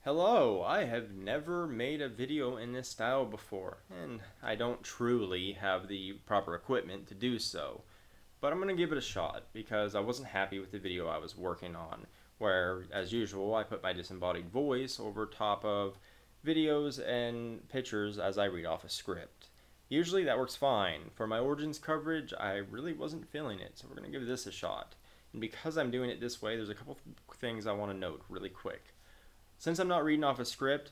Hello, I have never made a video in this style before, and I don't truly have the proper equipment to do so. But I'm going to give it a shot because I wasn't happy with the video I was working on, where, as usual, I put my disembodied voice over top of videos and pictures as I read off a script. Usually that works fine. For my Origins coverage, I really wasn't feeling it, so we're going to give this a shot. And because I'm doing it this way, there's a couple things I want to note really quick. Since I'm not reading off a script,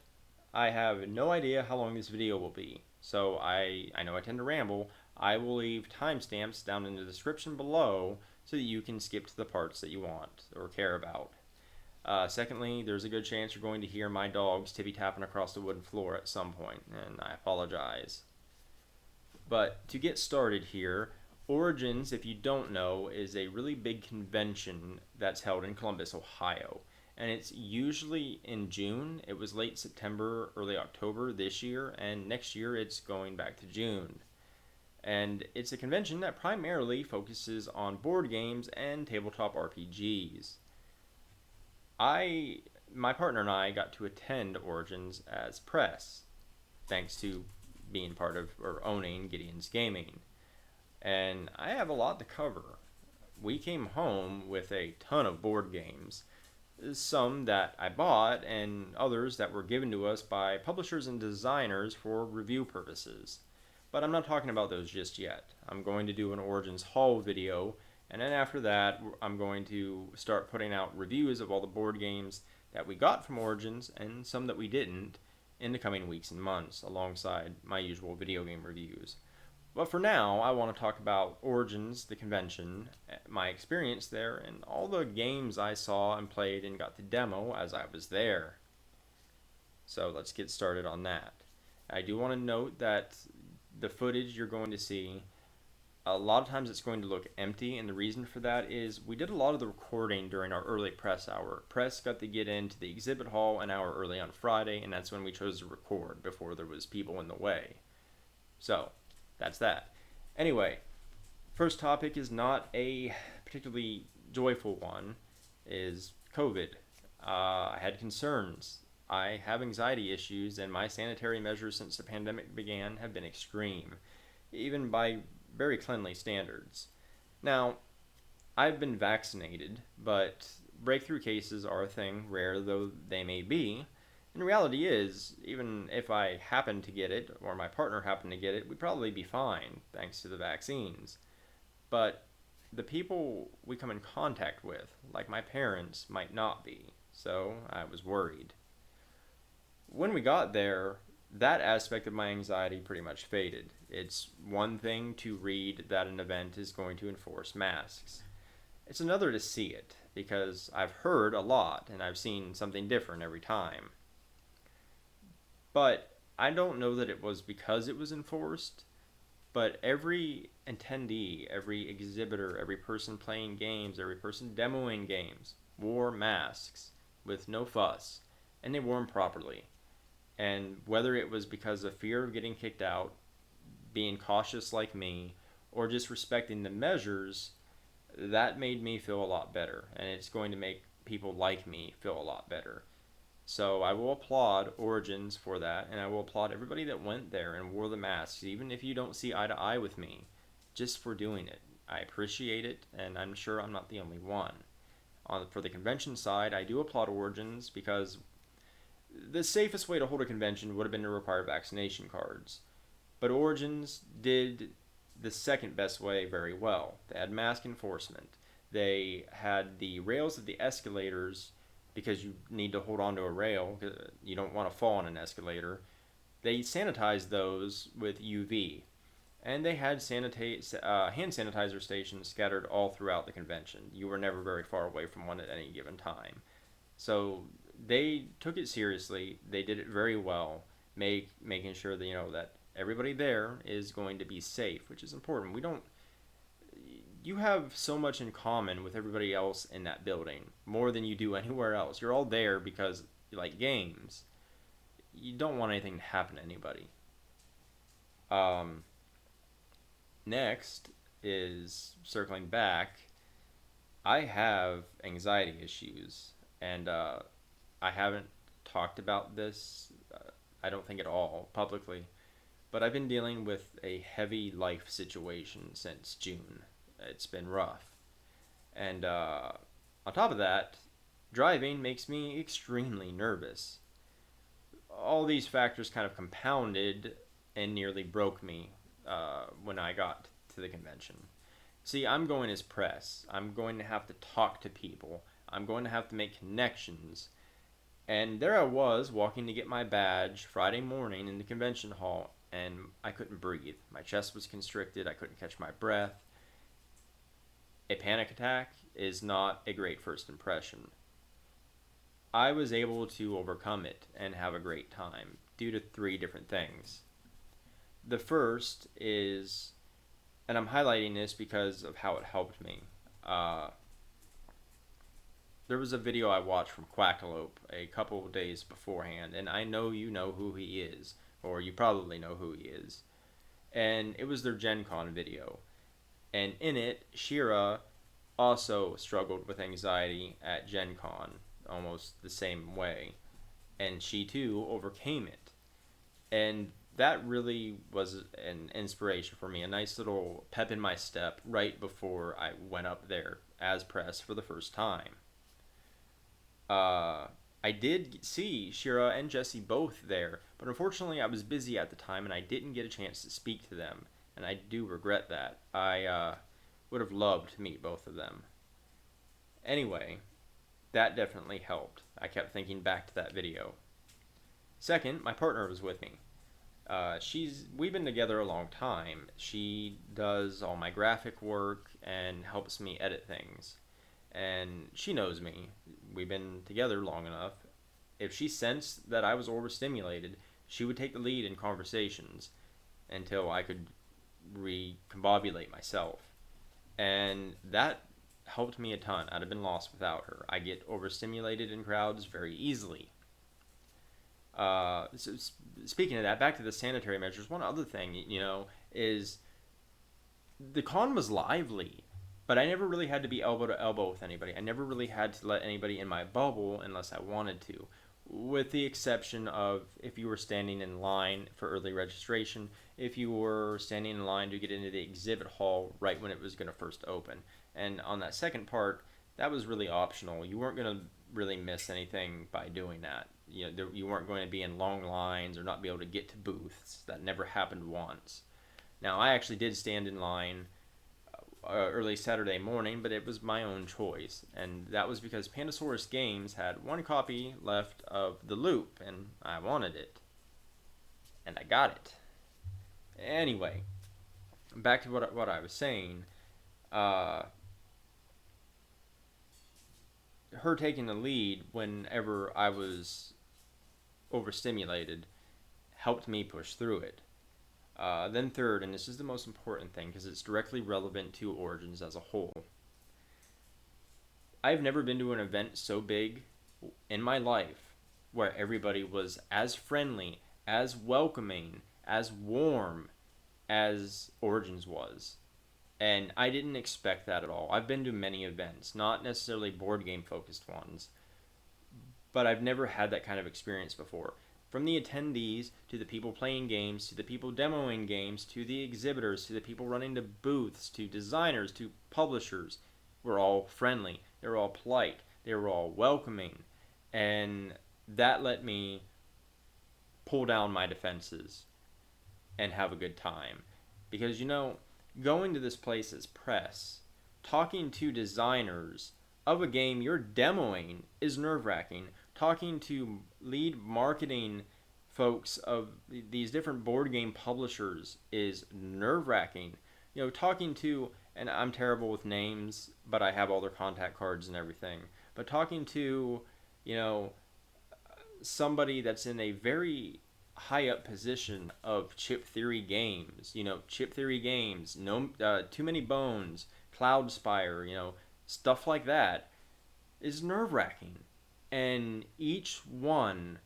I have no idea how long this video will be. So I know I tend to ramble. I will leave timestamps down in the description below so that you can skip to the parts that you want or care about. Secondly, there's a good chance you're going to hear my dogs tippy-tapping across the wooden floor at some point, and I apologize. But to get started here, Origins, if you don't know, is a really big convention that's held in Columbus, Ohio. And it's usually in June. It was late September, early October this year, and next year it's going back to June. And it's a convention that primarily focuses on board games and tabletop RPGs. My partner and I got to attend Origins as press, thanks to being part of or owning Gideon's Gaming. And I have a lot to cover. We came home with a ton of board games, some that I bought and others that were given to us by publishers and designers for review purposes. But I'm not talking about those just yet. I'm going to do an Origins haul video, and then after that I'm going to start putting out reviews of all the board games that we got from Origins and some that we didn't in the coming weeks and months alongside my usual video game reviews. But for now, I want to talk about Origins, the convention, my experience there, and all the games I saw and played and got to demo as I was there. So let's get started on that. I do want to note that the footage you're going to see, a lot of times it's going to look empty, and the reason for that is we did a lot of the recording during our early press hour. Press got to get into the exhibit hall an hour early on Friday, and that's when we chose to record before there was people in the way. So that's that. Anyway, first topic is not a particularly joyful one, is COVID. I had concerns. I have anxiety issues, and my sanitary measures since the pandemic began have been extreme, even by very cleanly standards. Now, I've been vaccinated, but breakthrough cases are a thing, rare though they may be. And the reality is, even if I happen to get it, or my partner happened to get it, we'd probably be fine, thanks to the vaccines. But the people we come in contact with, like my parents, might not be, so I was worried. When we got there, that aspect of my anxiety pretty much faded. It's one thing to read that an event is going to enforce masks. It's another to see it, because I've heard a lot, and I've seen something different every time. But I don't know that it was because it was enforced, but every attendee, every exhibitor, every person playing games, every person demoing games wore masks with no fuss, and they wore them properly. And whether it was because of fear of getting kicked out, being cautious like me, or just respecting the measures, that made me feel a lot better, and it's going to make people like me feel a lot better. So I will applaud Origins for that, and I will applaud everybody that went there and wore the masks, even if you don't see eye to eye with me, just for doing it. I appreciate it, and I'm sure I'm not the only one. For the convention side, I do applaud Origins because the safest way to hold a convention would have been to require vaccination cards. But Origins did the second best way very well. They had mask enforcement. They had the rails of the escalators, because you need to hold on to a rail, you don't want to fall on an escalator. They sanitized those with UV, and they had hand sanitizer stations scattered all throughout the convention. You were never very far away from one at any given time. So they took it seriously. They did it very well, making sure that that everybody there is going to be safe, which is important. You have so much in common with everybody else in that building, more than you do anywhere else. You're all there because you like games. You don't want anything to happen to anybody. Next is circling back. I have anxiety issues, and I haven't talked about this, I don't think at all, publicly. But I've been dealing with a heavy life situation since June. It's been rough. And on top of that, driving makes me extremely nervous. All these factors kind of compounded and nearly broke me when I got to the convention. See, I'm going as press. I'm going to have to talk to people. I'm going to have to make connections. And there I was, walking to get my badge Friday morning in the convention hall, and I couldn't breathe. My chest was constricted. I couldn't catch my breath. A panic attack is not a great first impression. I was able to overcome it and have a great time due to 3 different things. The first is, and I'm highlighting this because of how it helped me. There was a video I watched from Quackalope a couple of days beforehand, and I know you know who he is, or you probably know who he is. And it was their Gen Con video. And in it, Shira also struggled with anxiety at Gen Con, almost the same way. And she too overcame it. And that really was an inspiration for me, a nice little pep in my step right before I went up there as press for the first time. I did see Shira and Jesse both there, but unfortunately I was busy at the time and I didn't get a chance to speak to them, and I do regret that. I would have loved to meet both of them. Anyway, that definitely helped. I kept thinking back to that video. Second, my partner was with me. We've been together a long time. She does all my graphic work and helps me edit things. And she knows me. We've been together long enough. If she sensed that I was overstimulated, she would take the lead in conversations until I could recombobulate myself. And that helped me a ton. I'd have been lost without her. I get overstimulated in crowds very easily. So speaking of that, back to the sanitary measures, one other thing, is the con was lively, but I never really had to be elbow to elbow with anybody. I never really had to let anybody in my bubble unless I wanted to, with the exception of if you were standing in line for early registration, if you were standing in line to get into the exhibit hall right when it was going to first open. And on that second part, that was really optional. You weren't going to really miss anything by doing that. You weren't going to be in long lines or not be able to get to booths. That never happened once. Now, I actually did stand in line early Saturday morning, but it was my own choice. And that was because Pandasaurus Games had 1 copy left of the loop, and I wanted it. And I got it. Anyway, back to what I was saying. Her taking the lead whenever I was overstimulated helped me push through it. Then third, and this is the most important thing because it's directly relevant to Origins as a whole. I've never been to an event so big in my life where everybody was as friendly, as welcoming, as warm as Origins was. And I didn't expect that at all. I've been to many events, not necessarily board game focused ones, but I've never had that kind of experience before. From the attendees, to the people playing games, to the people demoing games, to the exhibitors, to the people running the booths, to designers, to publishers, were all friendly. They were all polite. They were all welcoming. And that let me pull down my defenses and have a good time. Because, going to this place as press, talking to designers of a game you're demoing is nerve-wracking. Talking to lead marketing folks of these different board game publishers is nerve-wracking. Talking to, and I'm terrible with names, but I have all their contact cards and everything, but talking to, somebody that's in a very high up position of Chip Theory Games, Chip Theory Games, no, Too Many Bones, Cloudspire, stuff like that is nerve-wracking. And each one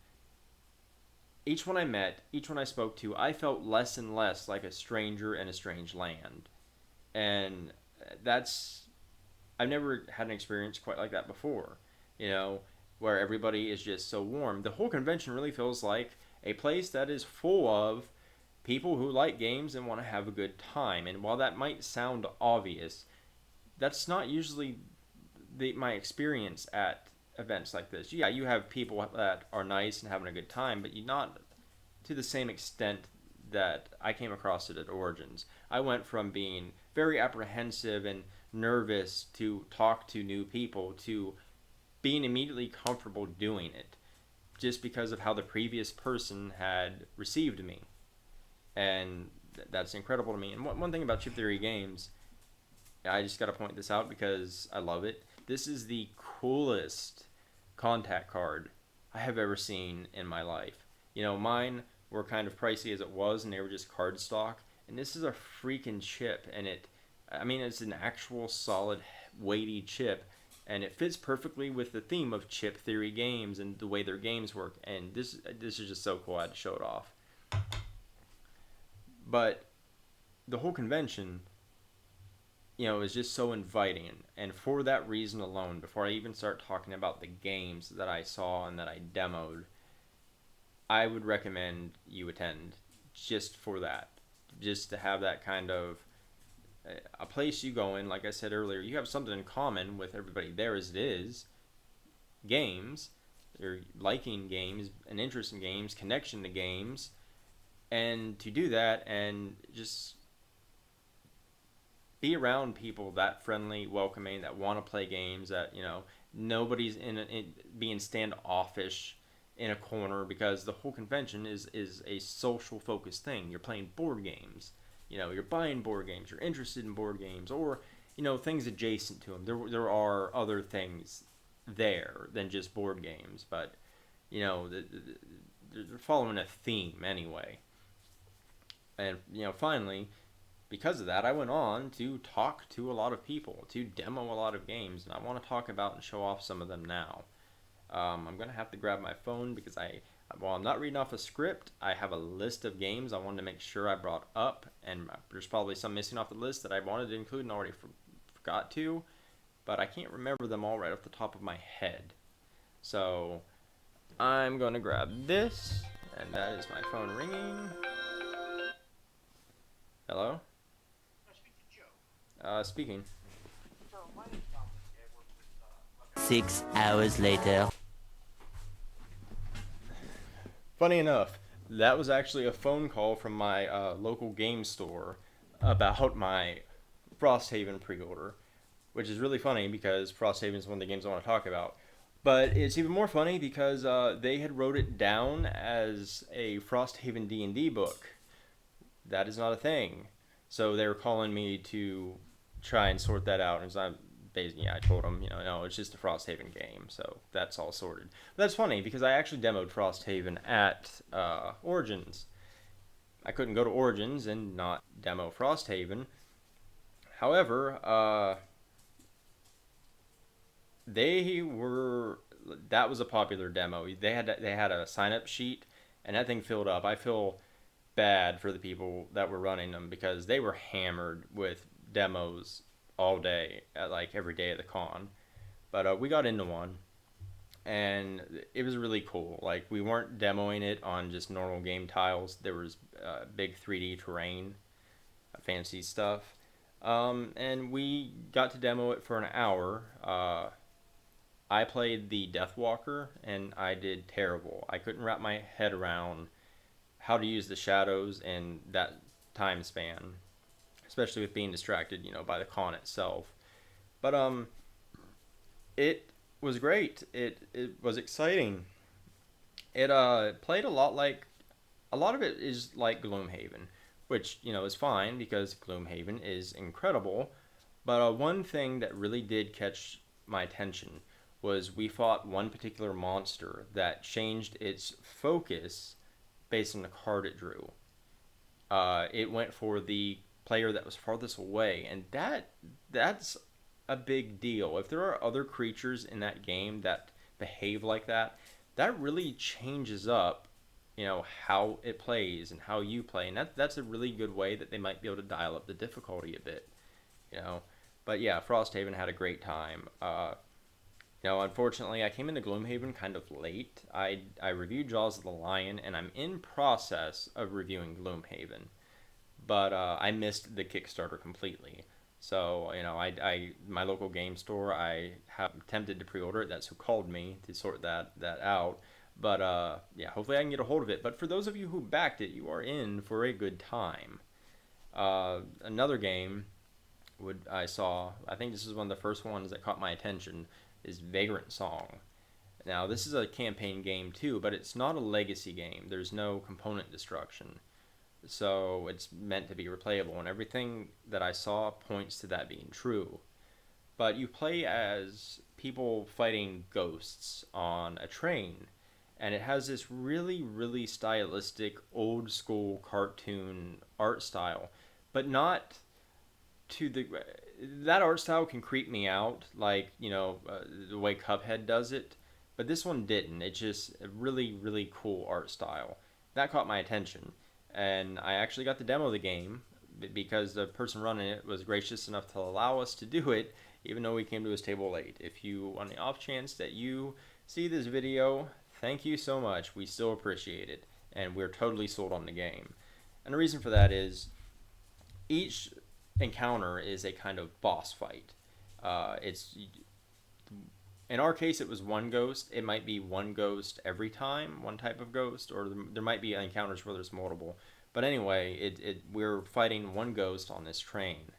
I met, each one I spoke to, I felt less and less like a stranger in a strange land. And I've never had an experience quite like that before, where everybody is just so warm. The whole convention really feels like a place that is full of people who like games and want to have a good time. And while that might sound obvious, that's not usually my experience at events like this. Yeah, you have people that are nice and having a good time, but you not to the same extent that I came across it at Origins. I went from being very apprehensive and nervous to talk to new people to being immediately comfortable doing it just because of how the previous person had received me. And that's incredible to me. And one thing about Chip Theory Games, I just got to point this out because I love it. This is the coolest contact card I have ever seen in my life. You know, mine were kind of pricey as it was, and they were just cardstock. And this is a freaking chip, and it's an actual solid, weighty chip, and it fits perfectly with the theme of Chip Theory Games and the way their games work. And this is just so cool. I had to show it off. But the whole convention, is just so inviting. And for that reason alone, before I even start talking about the games that I saw and that I demoed, I would recommend you attend just for that. Just to have that kind of a place you go in. Like I said earlier, you have something in common with everybody there as it is. Games, or liking games, an interest in games, connection to games. And to do that and just be around people that friendly, welcoming, that want to play games, that, nobody's being standoffish in a corner, because the whole convention is a social focused thing. You're playing board games, you're buying board games, you're interested in board games, or, things adjacent to them. There are other things there than just board games, but, they're following a theme anyway. And, finally, because of that, I went on to talk to a lot of people, to demo a lot of games, and I want to talk about and show off some of them now. I'm going to have to grab my phone because while I'm not reading off a script, I have a list of games I wanted to make sure I brought up, and there's probably some missing off the list that I wanted to include and already forgot to, but I can't remember them all right off the top of my head. So I'm going to grab this, and that is my phone ringing. Hello? Speaking. 6 hours later. Funny enough, that was actually a phone call from my local game store about my Frosthaven pre-order, which is really funny because Frosthaven is one of the games I want to talk about. But it's even more funny because they had wrote it down as a Frosthaven D&D book. That is not a thing. So they were calling me to try and sort that out. And I told them, no, it's just a Frosthaven game. So that's all sorted. But that's funny because I actually demoed Frosthaven at Origins. I couldn't go to Origins and not demo Frosthaven. However, that was a popular demo. They had a sign-up sheet, and that thing filled up. I feel bad for the people that were running them because they were hammered with demos all day, every day at the con. But we got into one, and it was really cool. We weren't demoing it on just normal game tiles. There was big 3D terrain, fancy stuff. And we got to demo it for an hour. I played the Deathwalker, and I did terrible. I couldn't wrap my head around how to use the shadows in that time span, especially with being distracted, by the con itself. But it was great. It was exciting. It played a lot of it is like Gloomhaven, which, is fine because Gloomhaven is incredible. But one thing that really did catch my attention was we fought one particular monster that changed its focus based on the card it drew. It went for the player that was farthest away, and that's a big deal. If there are other creatures in that game that behave like that, that really changes up, how it plays and how you play, and that's a really good way that they might be able to dial up the difficulty a bit, But yeah, Frosthaven had a great time. No, unfortunately, I came into Gloomhaven kind of late. I reviewed Jaws of the Lion, and I'm in process of reviewing Gloomhaven, but I missed the Kickstarter completely. So my local game store, I have attempted to pre-order it. That's who called me to sort that out. But yeah, hopefully I can get a hold of it. But for those of you who backed it, you are in for a good time. Another game I saw, I think this is one of the first ones that caught my attention, is Vagrant Song. Now, this is a campaign game too, but it's not a legacy game. There's no component destruction. So it's meant to be replayable, and everything that I saw points to that being true. But you play as people fighting ghosts on a train, and it has this really, really stylistic, old school cartoon art style, but not to the that art style can creep me out, like the way Cuphead does it, but this one didn't. It's just a really really cool art style that caught my attention, and I actually got to demo the game because the person running it was gracious enough to allow us to do it, even though we came to his table late. If you, on the off chance that you see this video, thank you so much. We still appreciate it, and we're totally sold on the game. And the reason for that is each encounter is a kind of boss fight. It's in our case it was one ghost. It might be one ghost every time, one type of ghost, or there might be encounters where there's multiple. But anyway, we're fighting one ghost on this train,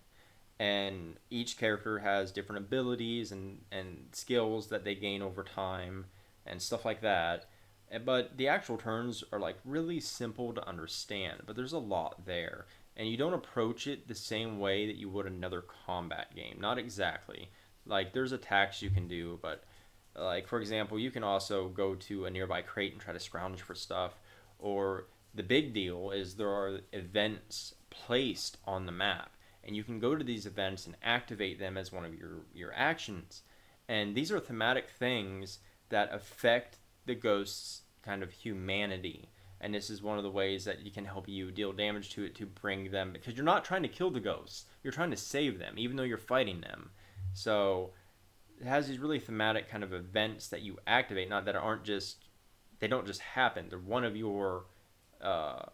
and each character has different abilities and skills that they gain over time and stuff like that. But the actual turns are like really simple to understand, but there's a lot there, and you don't approach it the same way that you would another combat game. Not exactly. Like there's attacks you can do, but like for example, you can also go to a nearby crate and try to scrounge for stuff. Or the big deal is there are events placed on the map, and you can go to these events and activate them as one of your actions. And these are thematic things that affect the ghost's kind of humanity, and this is one of the ways that you can help you deal damage to it to bring them, because you're not trying to kill the ghosts, you're trying to save them even though you're fighting them. So it has these really thematic kind of events that you activate, not that aren't just, they don't just happen, they're one of your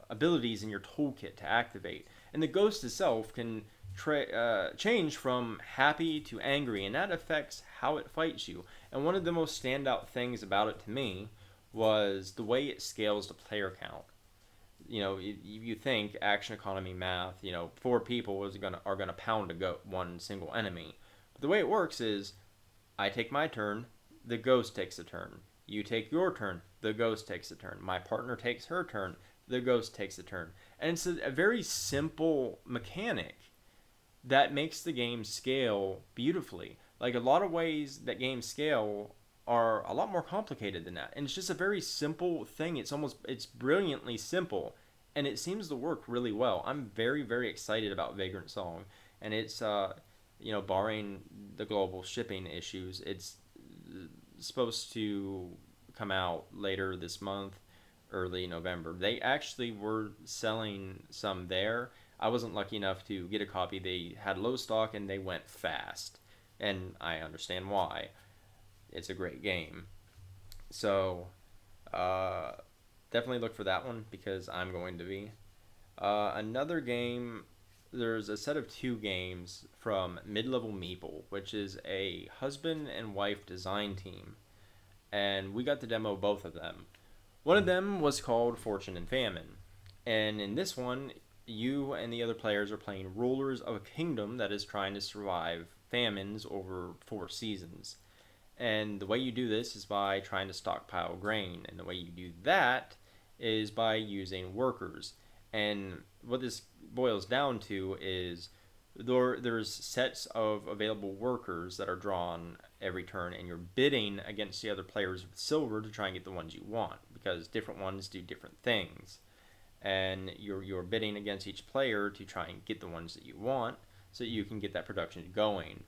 abilities in your toolkit to activate. And the ghost itself can change from happy to angry, and that affects how it fights you. And one of the most standout things about it to me was the way it scales the player count. You think action economy math, 4 people are gonna pound one single enemy. But the way it works is, I take my turn, the ghost takes a turn. You take your turn, the ghost takes a turn. My partner takes her turn, the ghost takes a turn. And it's a very simple mechanic that makes the game scale beautifully. Like a lot of ways that games scale are a lot more complicated than that, and it's just a very simple thing. It's brilliantly simple, and it seems to work really well. I'm very very excited about Vagrant Song, and it's barring the global shipping issues, it's supposed to come out later this month, early November. They actually were selling some there. I wasn't lucky enough to get a copy. They had low stock and they went fast, and I understand why. It's a great game. So definitely look for that one, because I'm going to be. Another game, there's a set of 2 games from Mid-Level Meeple, which is a husband and wife design team, and we got to demo both of them. One of them was called Fortune and Famine, and in this one, you and the other players are playing rulers of a kingdom that is trying to survive famines over 4 seasons. And the way you do this is by trying to stockpile grain, and the way you do that is by using workers. And what this boils down to is there's sets of available workers that are drawn every turn, and you're bidding against the other players with silver to try and get the ones you want, because different ones do different things. And you're bidding against each player to try and get the ones that you want, so that you can get that production going.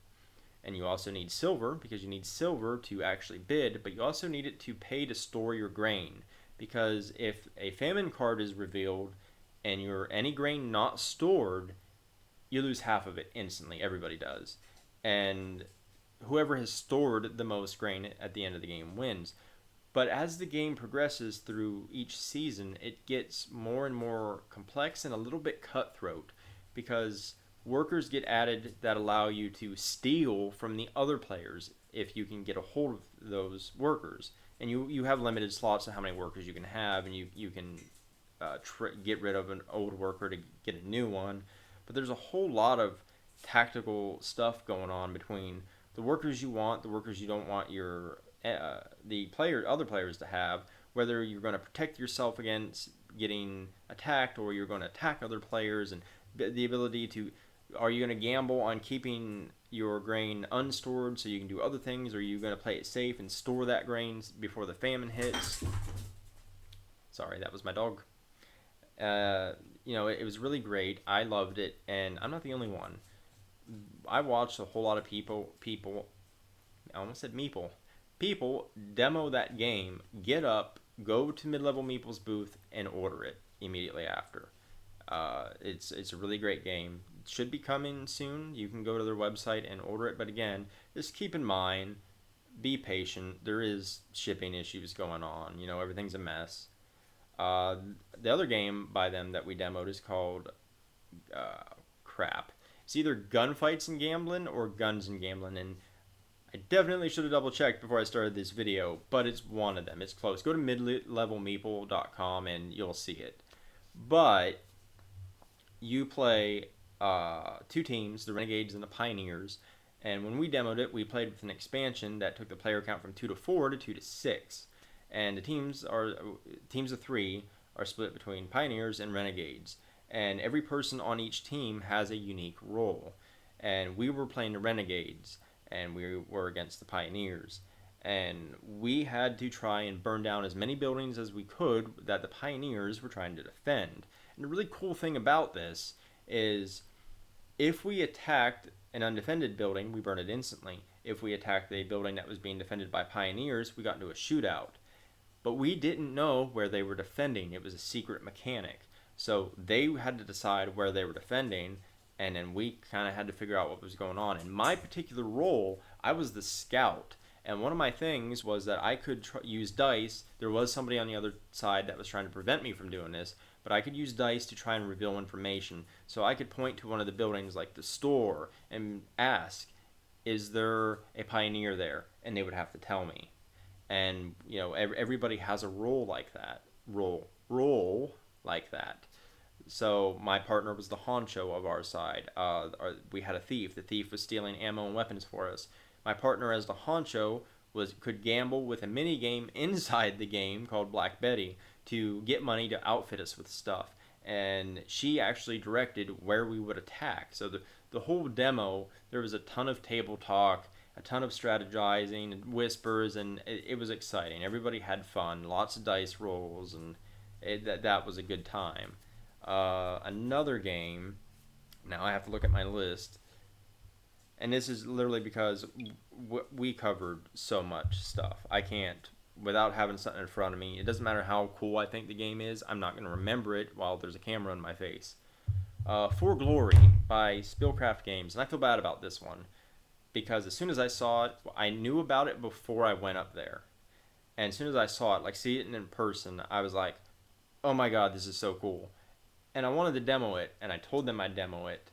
And you also need silver, because you need silver to actually bid, but you also need it to pay to store your grain, because if a famine card is revealed and you're any grain not stored, you lose half of it instantly. Everybody does. And whoever has stored the most grain at the end of the game wins. But as the game progresses through each season, it gets more and more complex and a little bit cutthroat because workers get added that allow you to steal from the other players if you can get a hold of those workers. And you have limited slots on how many workers you can have, and you can get rid of an old worker to get a new one. But there's a whole lot of tactical stuff going on between the workers you want, the workers you don't want your other players to have, whether you're going to protect yourself against getting attacked or you're going to attack other players, and the ability to, are you going to gamble on keeping your grain unstored so you can do other things, or are you going to play it safe and store that grain before the famine hits? Sorry, that was my dog. It was really great. I loved it, and I'm not the only one. I watched a whole lot of people, I almost said meeple, people demo that game, get up, go to Mid-Level Meeple's booth, and order it immediately after. It's a really great game. It should be coming soon. You can go to their website and order it, but again, just keep in mind, be patient. There is shipping issues going on. Everything's a mess. The other game by them that we demoed is called crap. It's either Gunfights and Gamblin or Guns and Gamblin, and I definitely should have double checked before I started this video, but it's one of them. It's close. Go to midlevelmeeple.com and you'll see it. But you play two teams, the Renegades and the Pioneers, and when we demoed it, we played with an expansion that took the player count from 2 to 4 to 2 to 6. And the teams of 3 are split between Pioneers and Renegades. And every person on each team has a unique role. And we were playing the Renegades, and we were against the Pioneers. And we had to try and burn down as many buildings as we could that the Pioneers were trying to defend. And the really cool thing about this is if we attacked an undefended building, we burned it instantly. If we attacked a building that was being defended by Pioneers, we got into a shootout. But we didn't know where they were defending. It was a secret mechanic. So they had to decide where they were defending, and then we kind of had to figure out what was going on. In my particular role, I was the scout. And one of my things was that I could use dice. There was somebody on the other side that was trying to prevent me from doing this, but I could use dice to try and reveal information. So I could point to one of the buildings, like the store, and ask, is there a Pioneer there? And they would have to tell me. And everybody has a role like that. Role like that. So my partner was the honcho of our side. We had a thief. The thief was stealing ammo and weapons for us. My partner, as the honcho, could gamble with a mini game inside the game called Black Betty to get money to outfit us with stuff. And she actually directed where we would attack. So the whole demo, there was a ton of table talk, a ton of strategizing and whispers, and it was exciting. Everybody had fun, lots of dice rolls, and that was a good time. Another game, now I have to look at my list, and this is literally because we covered so much stuff. I can't, without having something in front of me, it doesn't matter how cool I think the game is, I'm not going to remember it while there's a camera in my face. For Glory by Spillcraft Games, and I feel bad about this one, because as soon as I saw it, I knew about it before I went up there. And as soon as I saw it, see it in person, I was like, oh my god, this is so cool. And I wanted to demo it, and I told them I'd demo it,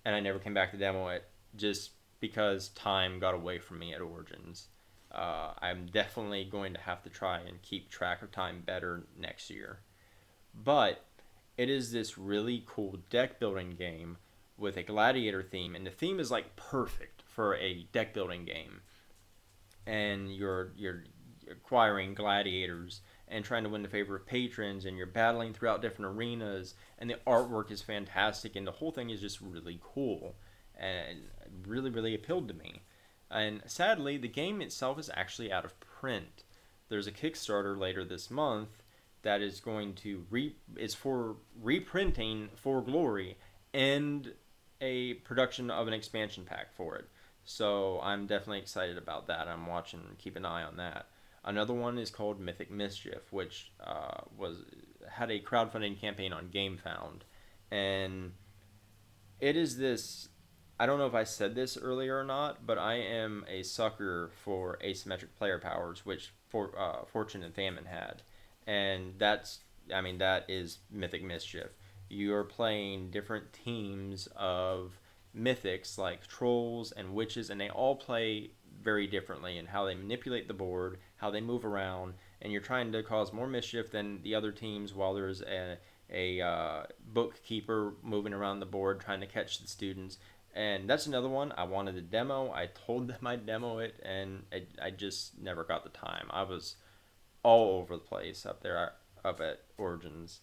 and I never came back to demo it, just because time got away from me at Origins. I'm definitely going to have to try and keep track of time better next year. But it is this really cool deck building game with a gladiator theme, and the theme is perfect for a deck building game. And you're acquiring gladiators and trying to win the favor of patrons, and you're battling throughout different arenas, and the artwork is fantastic, and the whole thing is just really cool, and really, really appealed to me. And sadly, the game itself is actually out of print. There's a Kickstarter later this month that is going to is for reprinting For Glory and a production of an expansion pack for it. So I'm definitely excited about that. I'm watching, keep an eye on that. Another one is called Mythic Mischief, which had a crowdfunding campaign on GameFound, and it is this I don't know if I said this earlier or not, but I am a sucker for asymmetric player powers, which Fortune and Famine had, and that is Mythic Mischief. You're playing different teams of mythics like trolls and witches, and they all play very differently in how they manipulate the board, how they move around, and you're trying to cause more mischief than the other teams while there's a bookkeeper moving around the board trying to catch the students. And that's another one I wanted to demo. I told them I'd demo it, and I just never got the time. I was all over the place up there, up at Origins.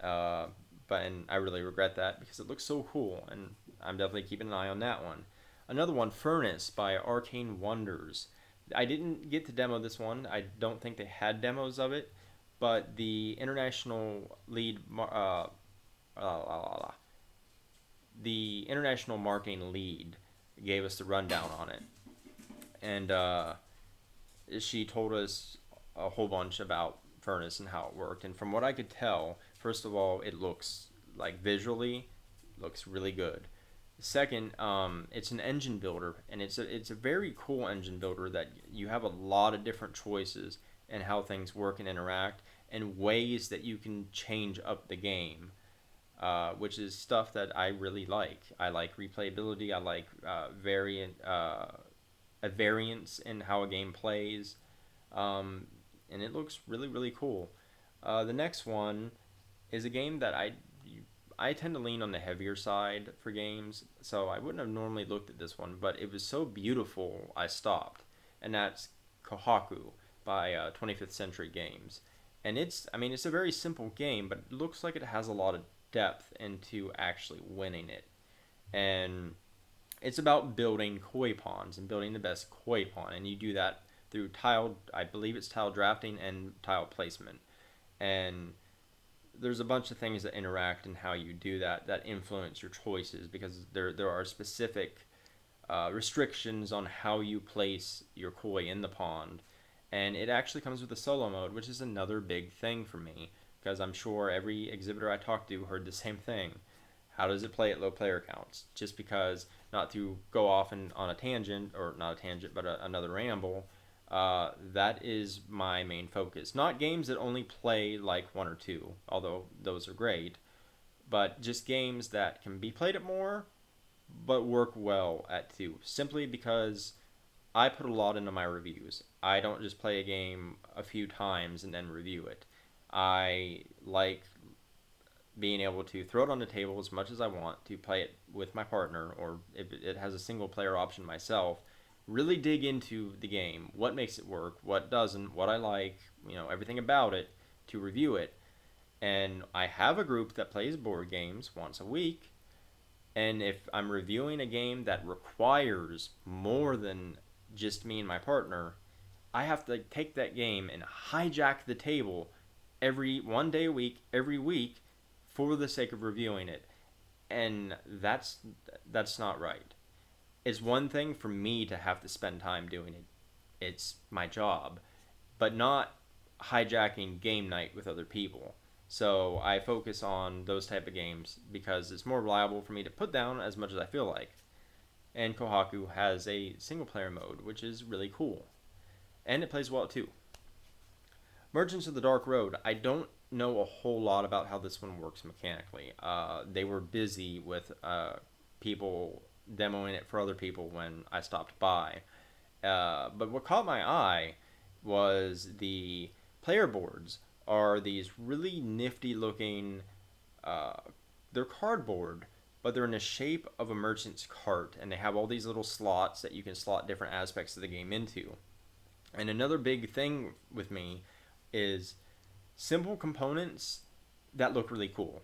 Uh, and I really regret that because it looks so cool, and I'm definitely keeping an eye on that one. Another one, Furnace by Arcane Wonders. I didn't get to demo this one. I don't think they had demos of it, but the international lead, the international marketing lead, gave us the rundown on it, and she told us a whole bunch about Furnace and how it worked. And from what I could tell, first of all, it looks like visually looks really good. Second, it's an engine builder, and it's a very cool engine builder that you have a lot of different choices and how things work and interact, and ways that you can change up the game, which is stuff that I really like. I like replayability. I like a variance in how a game plays, and it looks really, really cool. The next one is a game that I tend to lean on the heavier side for games, so I wouldn't have normally looked at this one, but it was so beautiful I stopped, and that's Kohaku by 25th Century Games. And it's a very simple game, but it looks like it has a lot of depth into actually winning it. And it's about building koi pawns and building the best koi pawn, and you do that through I believe it's tile drafting and tile placement. And there's a bunch of things that interact in how you do that influence your choices, because there are specific restrictions on how you place your koi in the pond. And it actually comes with a solo mode, which is another big thing for me, because I'm sure every exhibitor I talked to heard the same thing. How does it play at low player counts? Just because, not to go off on a tangent, or not a tangent, but another ramble, that is my main focus. Not games that only play like one or two, although those are great, but just games that can be played at more, but work well at two. Simply because I put a lot into my reviews. I don't just play a game a few times and then review it. I like being able to throw it on the table as much as I want, to play it with my partner, or if it has a single player option myself, really dig into the game, what makes it work, what doesn't, what I like, everything about it, to review it. And I have a group that plays board games once a week, and if I'm reviewing a game that requires more than just me and my partner, I have to take that game and hijack the table every one day a week, every week, for the sake of reviewing it. And that's not right. It's one thing for me to have to spend time doing it. It's my job, but not hijacking game night with other people. So I focus on those type of games because it's more reliable for me to put down as much as I feel like. And Kohaku has a single player mode, which is really cool. And it plays well too. Merchants of the Dark Road. I don't know a whole lot about how this one works mechanically. They were busy with people demoing it for other people when I stopped by. But what caught my eye was the player boards are these really nifty looking, they're cardboard, but they're in the shape of a merchant's cart, and they have all these little slots that you can slot different aspects of the game into. And another big thing with me is simple components that look really cool.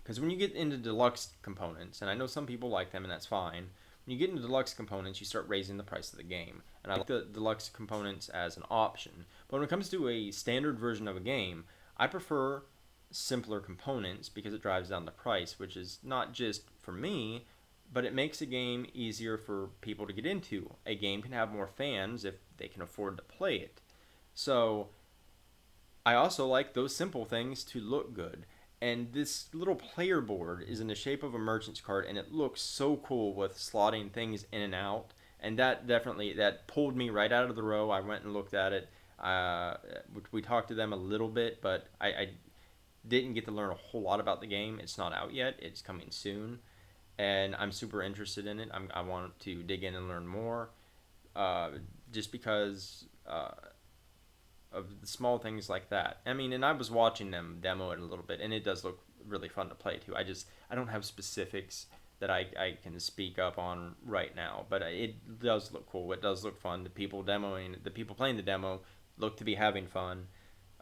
Because when you get into deluxe components, and I know some people like them and that's fine, when you get into deluxe components, you start raising the price of the game. And I like the deluxe components as an option. But when it comes to a standard version of a game, I prefer simpler components because it drives down the price, which is not just for me, but it makes a game easier for people to get into. A game can have more fans if they can afford to play it. So I also like those simple things to look good. And this little player board is in the shape of a merchant's card, and it looks so cool with slotting things in and out. And that definitely that pulled me right out of the row. I went and looked at it. We talked to them a little bit, but I didn't get to learn a whole lot about the game. It's not out yet. It's coming soon, and I'm super interested in it. I want to dig in and learn more, just because of the small things like that. I mean, and I was watching them demo it a little bit, and it does look really fun to play too. I don't have specifics that I can speak up on right now, but it does look cool. It does look fun. The people playing the demo look to be having fun.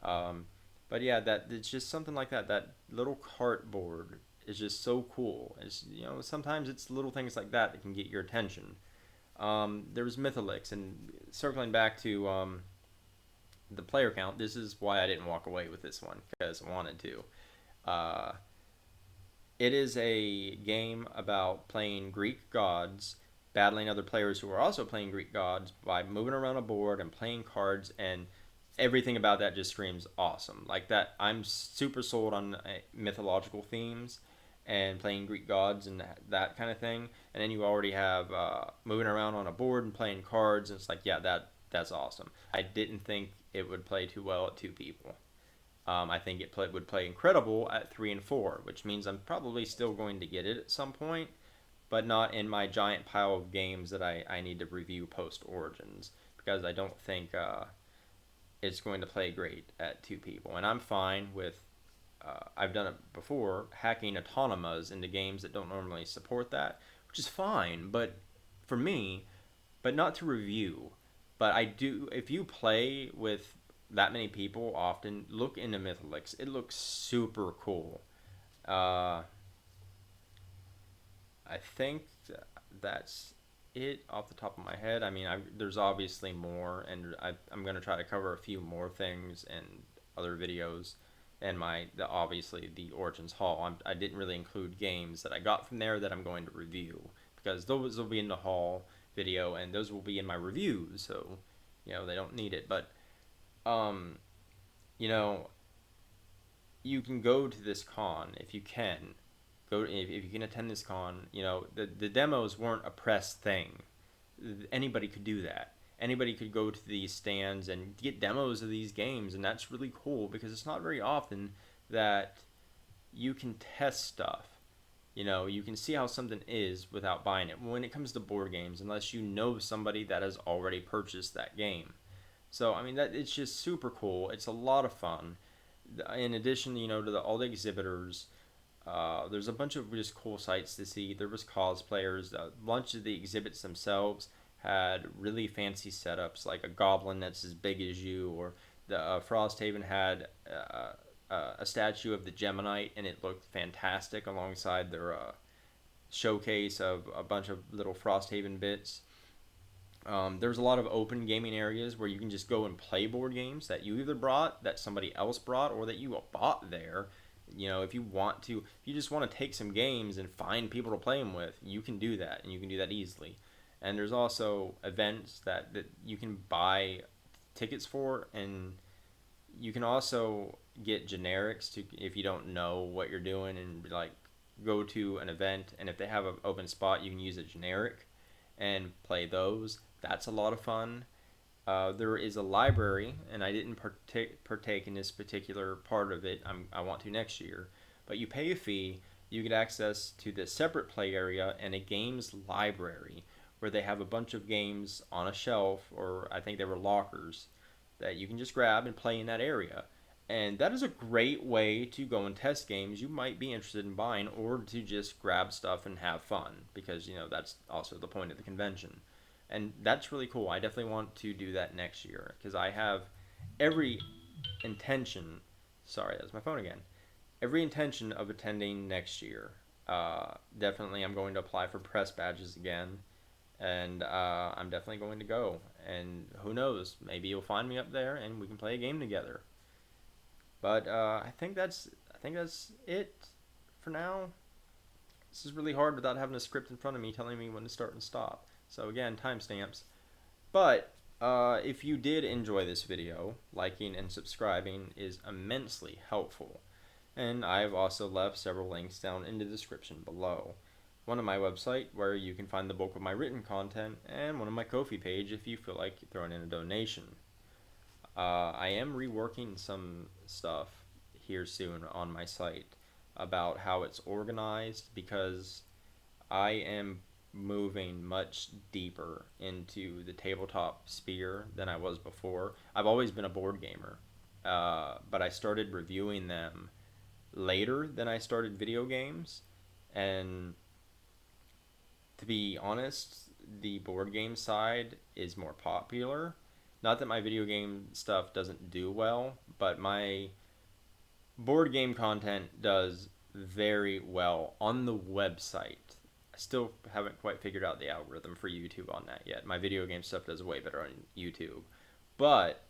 But yeah, that it's just something like that. That little cart board is just so cool. It's, sometimes it's little things like that can get your attention. There was Mythalix, and circling back to the player count, this is why I didn't walk away with this one, because I wanted to. It is a game about playing Greek gods, battling other players who are also playing Greek gods by moving around a board and playing cards, and everything about that just screams awesome. Like that, I'm super sold on mythological themes and playing Greek gods and that kind of thing. And then you already have moving around on a board and playing cards, and it's like, yeah, that's awesome. I didn't think it would play too well at 2 people. I think it would play incredible at 3 and 4, which means I'm probably still going to get it at some point, but not in my giant pile of games that I need to review post Origins, because I don't think it's going to play great at 2 people. And I'm fine with, I've done it before, hacking autonomas into games that don't normally support that, which is fine, but for me, but not to review. But I do, if you play with that many people often, look into Mythalix. It looks super cool. I think that's it off the top of my head. I mean, there's obviously more, and I'm going to try to cover a few more things in other videos. And obviously the Origins haul. I didn't really include games that I got from there that I'm going to review, because those will be in the haul video, and those will be in my reviews. So, they don't need it. But you can go to this con if you can. If you can attend this con. The demos weren't a press thing. Anybody could do that. Anybody could go to these stands and get demos of these games, and that's really cool, because it's not very often that you can test stuff. You can see how something is without buying it. When it comes to board games, unless you know somebody that has already purchased that game. So, I mean, it's just super cool. It's a lot of fun. In addition, to all the exhibitors, there's a bunch of just cool sights to see. There was cosplayers. A bunch of the exhibits themselves had really fancy setups, like a goblin that's as big as you, or the Frosthaven had a statue of the Geminite, and it looked fantastic alongside their showcase of a bunch of little Frosthaven bits. There's a lot of open gaming areas where you can just go and play board games that you either brought, that somebody else brought, or that you bought there. If you just want to take some games and find people to play them with, you can do that, and you can do that easily. And there's also events that you can buy tickets for, and you can also get generics if you don't know what you're doing, and go to an event, and if they have an open spot, you can use a generic and play those. That's a lot of fun. There is a library, and I didn't partake in this particular part of it. I want to next year. But you pay a fee, you get access to the separate play area and a games library, where they have a bunch of games on a shelf, or I think they were lockers, that you can just grab and play in that area. And that is a great way to go and test games you might be interested in buying, or to just grab stuff and have fun, because that's also the point of the convention. And that's really cool. I definitely want to do that next year, because I have every intention, sorry, that's my phone again, every intention of attending next year. Definitely I'm going to apply for press badges again, and I'm definitely going to go. And who knows, maybe you'll find me up there and we can play a game together. But I think that's it for now. This is really hard without having a script in front of me telling me when to start and stop. So again, timestamps. But if you did enjoy this video, liking and subscribing is immensely helpful. And I've also left several links down in the description below. One on my website where you can find the bulk of my written content, and one on my Ko-fi page if you feel like throwing in a donation. I am reworking some stuff here soon on my site about how it's organized because I am moving much deeper into the tabletop sphere than I was before. I've always been a board gamer, but I started reviewing them later than I started video games. And to be honest, the board game side is more popular. Not that my video game stuff doesn't do well, but my board game content does very well on the website. I still haven't quite figured out the algorithm for YouTube on that yet. My video game stuff does way better on YouTube. But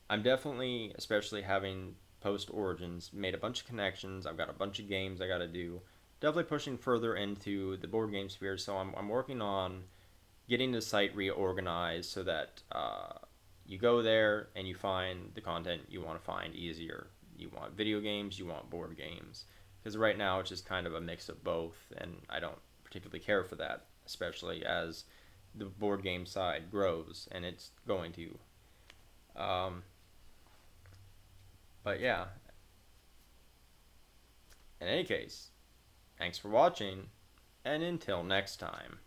I'm definitely, especially having post Origins, made a bunch of connections. I've got a bunch of games I got to do. Definitely pushing further into the board game sphere. So I'm working on getting the site reorganized so that you go there and you find the content you want to find easier. You want video games, you want board games. Because right now it's just kind of a mix of both, and I don't particularly care for that, especially as the board game side grows, and it's going to. Um, but yeah, in any case, thanks for watching, and until next time.